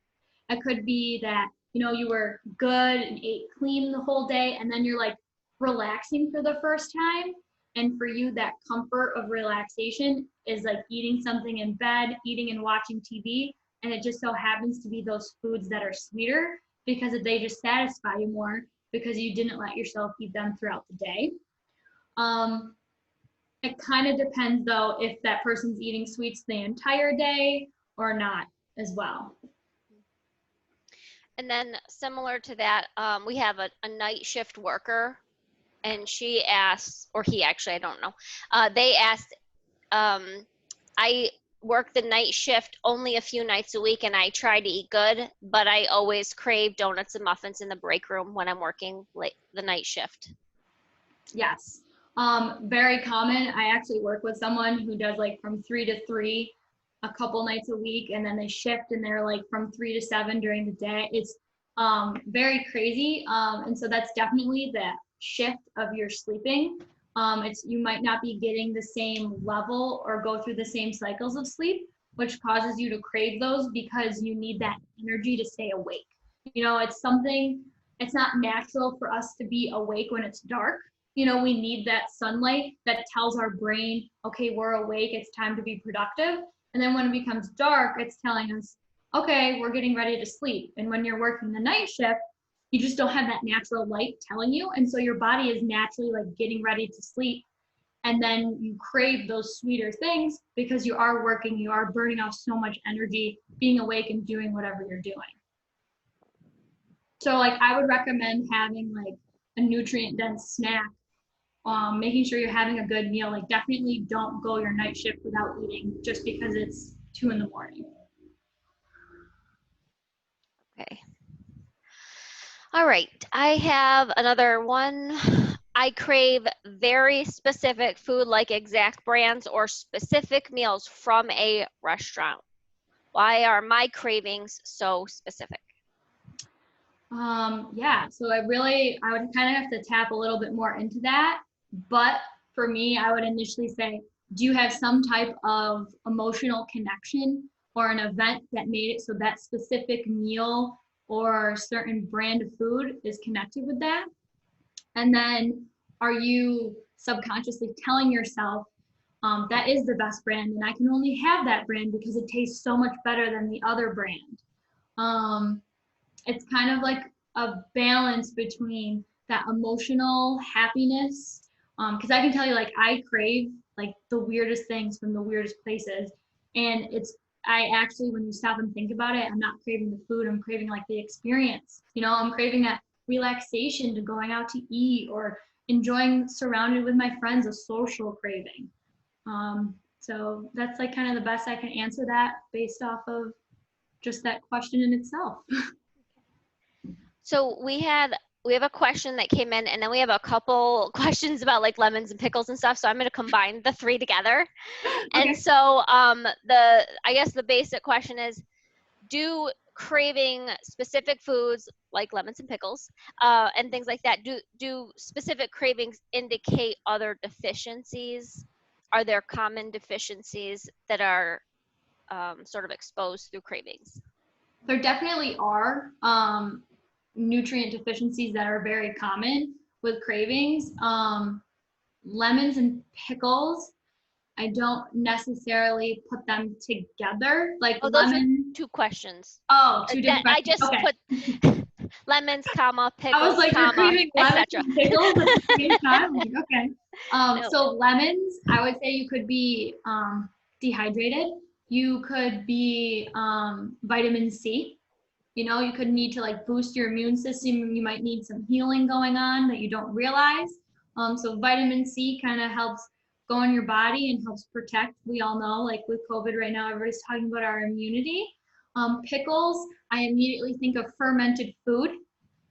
It could be that, you were good and ate clean the whole day, and then you're like relaxing for the first time. And for you, that comfort of relaxation is like eating something in bed, eating and watching TV. And it just so happens to be those foods that are sweeter because they just satisfy you more because you didn't let yourself eat them throughout the day. It kind of depends though if that person's eating sweets the entire day or not as well. And then similar to that, we have a night shift worker, and she asked, or he actually, I don't know. They asked, I work the night shift only a few nights a week, and I try to eat good, but I always crave donuts and muffins in the break room when I'm working the night shift. Yes. Very common. I actually work with someone who does like from 3 to 3 a couple nights a week, and then they shift and they're like from 3 to 7 during the day. It's very crazy. And so that's definitely the shift of your sleeping. You might not be getting the same level or go through the same cycles of sleep, which causes you to crave those because you need that energy to stay awake. It's not natural for us to be awake when it's dark. We need that sunlight that tells our brain, okay, we're awake, it's time to be productive. And then when it becomes dark, it's telling us, okay, we're getting ready to sleep. And when you're working the night shift, you just don't have that natural light telling you. And so your body is naturally like getting ready to sleep. And then you crave those sweeter things because you are working, you are burning off so much energy, being awake and doing whatever you're doing. So like I would recommend having like a nutrient dense snack, making sure you're having a good meal. Like definitely don't go your night shift without eating just because it's 2 a.m. Okay. All right, I have another one. I crave very specific food, like exact brands or specific meals from a restaurant. Why are my cravings so specific? Yeah, so I would kind of have to tap a little bit more into that. But for me, I would initially say, do you have some type of emotional connection or an event that made it so that specific meal or certain brand of food is connected with that? And then are you subconsciously telling yourself, that is the best brand and I can only have that brand because it tastes so much better than the other brand? It's kind of like a balance between that emotional happiness. Because I can tell you, like, I crave like the weirdest things from the weirdest places. And I actually, when you stop and think about it, I'm not craving the food, I'm craving like the experience. I'm craving that relaxation to going out to eat or enjoying surrounded with my friends, a social craving. So that's like kind of the best I can answer that based off of just that question in itself. So we have a question that came in, and then we have a couple questions about like lemons and pickles and stuff. So I'm going to combine the three together. And Okay. so I guess the basic question is, do craving specific foods like lemons and pickles and things like that, do specific cravings indicate other deficiencies? Are there common deficiencies that are sort of exposed through cravings? There definitely are nutrient deficiencies that are very common with cravings. Lemons and pickles, I don't necessarily put them together. Like Oh, those were lemon. two questions. Oh, two That different I questions. just Okay. put lemons, comma, I was pickles, like, you're comma, craving lemons etc. and pickles at the same time? Like, okay. No. So lemons, I would say you could be dehydrated. You could be vitamin C. You know, you could need to like boost your immune system. You might need some healing going on that you don't realize. So vitamin C kind of helps go in your body and helps protect. We all know, like with COVID right now, everybody's talking about our immunity. Pickles, I immediately think of fermented food,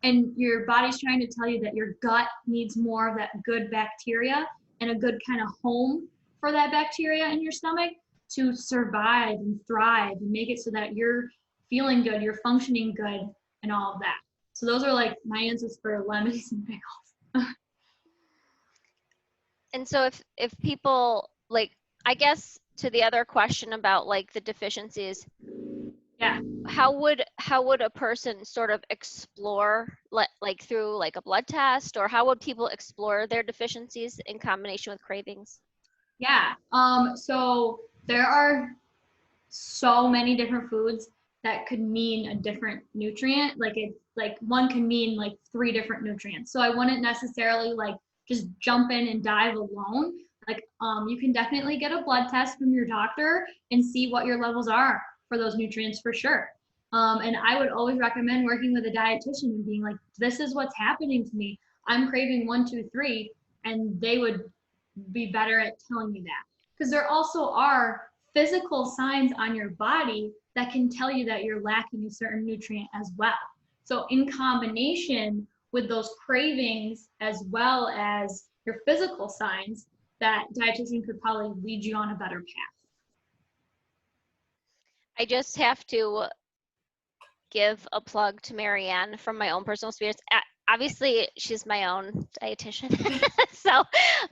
and your body's trying to tell you that your gut needs more of that good bacteria and a good kind of home for that bacteria in your stomach to survive and thrive and make it so that you're feeling good, you're functioning good, and all of that. So those are like my answers for lemons and pickles. And so if people like, I guess to the other question about like the deficiencies, Yeah. how would a person sort of explore like through like a blood test, or how would people explore their deficiencies in combination with cravings? Yeah. So there are so many different foods that could mean a different nutrient. Like it's like one can mean like three different nutrients. So I wouldn't necessarily like just jump in and dive alone. Like you can definitely get a blood test from your doctor and see what your levels are for those nutrients for sure. And I would always recommend working with a dietitian and being like, this is what's happening to me. I'm craving 1, 2, 3, and they would be better at telling you that. Because there also are physical signs on your body that can tell you that you're lacking a certain nutrient as well. So, in combination with those cravings as well as your physical signs, that dietitian could probably lead you on a better path. I just have to give a plug to Maryann from my own personal experience. Obviously, she's my own dietitian. So,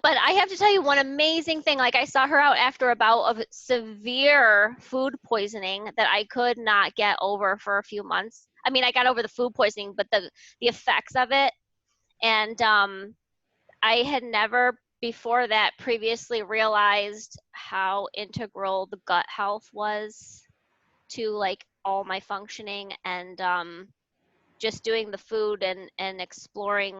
but I have to tell you one amazing thing. Like I saw her out after a bout of severe food poisoning that I could not get over for a few months. I mean, I got over the food poisoning, but the effects of it, and I had never before that previously realized how integral the gut health was to like all my functioning, and just doing the food and exploring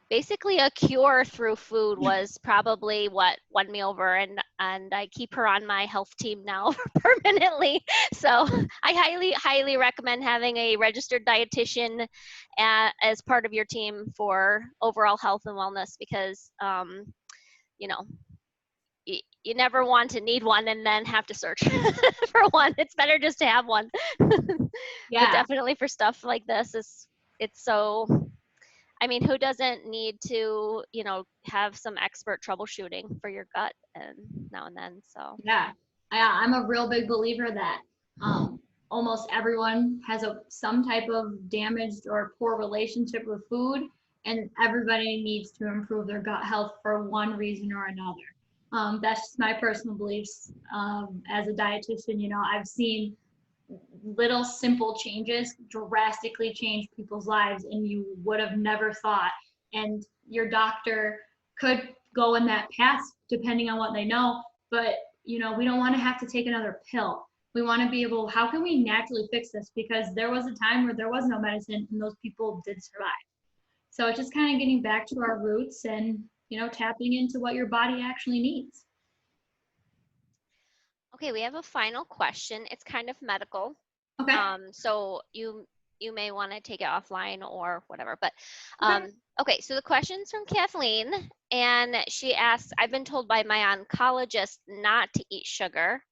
basically a cure through food was probably what won me over, and I keep her on my health team now permanently. So I highly recommend having a registered dietitian as part of your team for overall health and wellness, because you know, you never want to need one and then have to search for one. It's better just to have one. But Yeah, definitely for stuff like this, it's so, I mean, who doesn't need to, have some expert troubleshooting for your gut and now and then? So yeah, yeah. I'm a real big believer that um, almost everyone has some type of damaged or poor relationship with food, and everybody needs to improve their gut health for one reason or another. That's just my personal beliefs. As a dietitian, I've seen little simple changes drastically change people's lives, and you would have never thought. And your doctor could go in that path depending on what they know, but we don't want to have to take another pill. We want to be able, how can we naturally fix this? Because there was a time where there was no medicine and those people did survive. So it's just kind of getting back to our roots and tapping into what your body actually needs. okay, we have a final question. It's kind of medical. Okay. So you may want to take it offline or whatever. But Okay. okay, so the question's from Kathleen, and she asks, I've been told by my oncologist not to eat sugar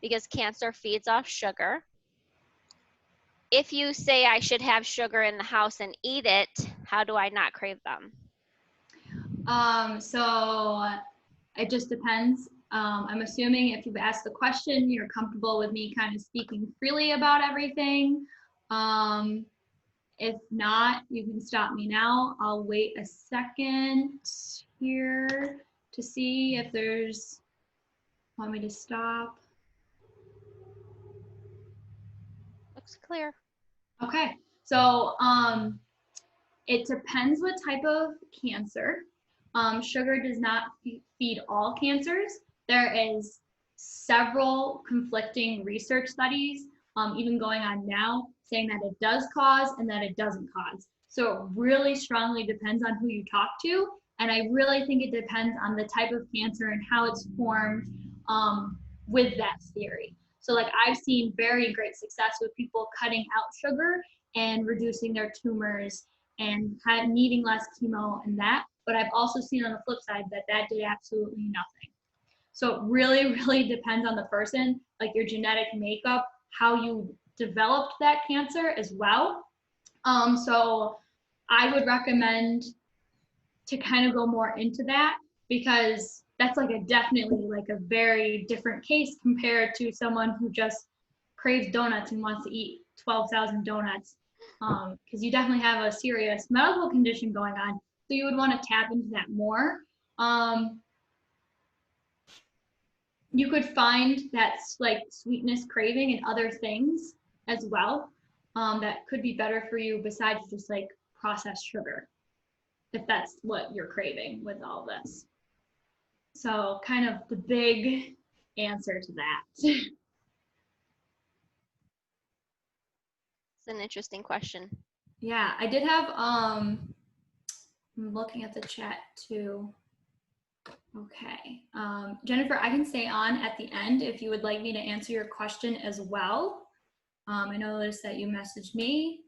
because cancer feeds off sugar. If you say I should have sugar in the house and eat it, how do I not crave them? So it just depends. I'm assuming if you've asked the question, you're comfortable with me kind of speaking freely about everything. If not, you can stop me now. I'll wait a second here to see if there's, want me to stop? Looks clear. Okay, so it depends what type of cancer. Sugar does not feed all cancers. There is several conflicting research studies, even going on now, saying that it does cause and that it doesn't cause. So it really strongly depends on who you talk to. And I really think it depends on the type of cancer and how it's formed with that theory. So like I've seen very great success with people cutting out sugar and reducing their tumors and needing less chemo and that. But I've also seen on the flip side that that did absolutely nothing. So it really, really depends on the person, like your genetic makeup, how you developed that cancer as well. So I would recommend to kind of go more into that because that's like a definitely like a very different case compared to someone who just craves donuts and wants to eat 12,000 donuts, because you definitely have a serious medical condition going on, so you would want to tap into that more. You could find that like sweetness craving and other things as well, that could be better for you besides just like processed sugar, if that's what you're craving with all this. So kind of the big answer to that. It's an interesting question. Yeah, I did have, I'm looking at the chat too. Okay. Jennifer, I can stay on at the end if you would like me to answer your question as well. I noticed that you messaged me.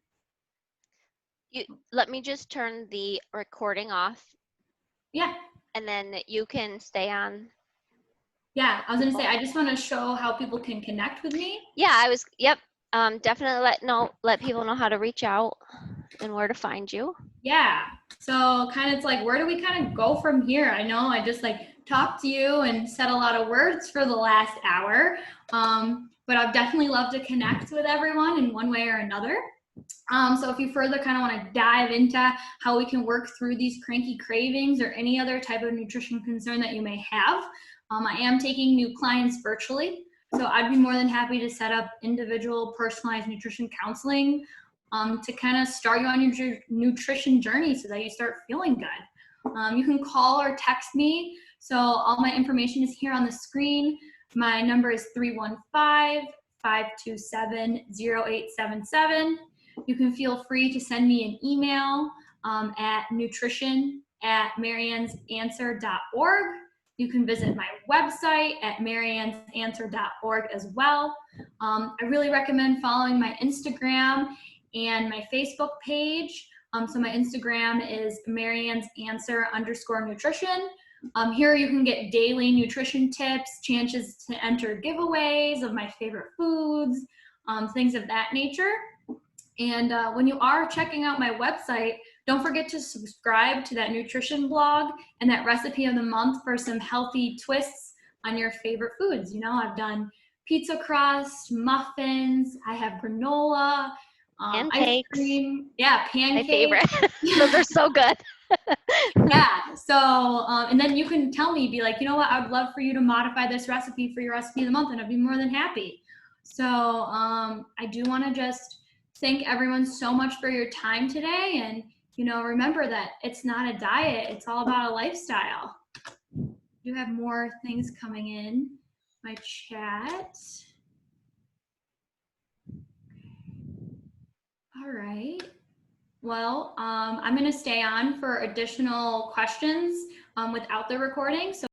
Let me just turn the recording off. Yeah. And then you can stay on. Yeah, I was gonna say, I just want to show how people can connect with me. Yeah, yep. Definitely let people know how to reach out and where to find you. Yeah. So kind of it's like, where do we kind of go from here? I know I just like talked to you and said a lot of words for the last hour, but I've definitely loved to connect with everyone in one way or another. So if you further kind of want to dive into how we can work through these cranky cravings or any other type of nutrition concern that you may have, I am taking new clients virtually. So I'd be more than happy to set up individual personalized nutrition counseling, to kind of start you on your nutrition journey so that you start feeling good. You can call or text me. So all my information is here on the screen. My number is 315-527-0877. You can feel free to send me an email at nutrition@maryannsanswer.org. You can visit my website at maryannsanswer.org as well. I really recommend following my Instagram and my Facebook page. So my Instagram is maryansanswer_nutrition. Here you can get daily nutrition tips, chances to enter giveaways of my favorite foods, things of that nature. And when you are checking out my website, don't forget to subscribe to that nutrition blog and that recipe of the month for some healthy twists on your favorite foods. You know, I've done pizza crust, muffins, I have granola, ice cream, yeah, pancakes. My favorite. Those are so good. Yeah, so, and then you can tell me, be like, you know what, I would love for you to modify this recipe for your recipe of the month, and I'd be more than happy. So I do want to just thank everyone so much for your time today. And, you know, remember that it's not a diet, it's all about a lifestyle. You have more things coming in my chat. All right. Well, I'm going to stay on for additional questions without the recording. So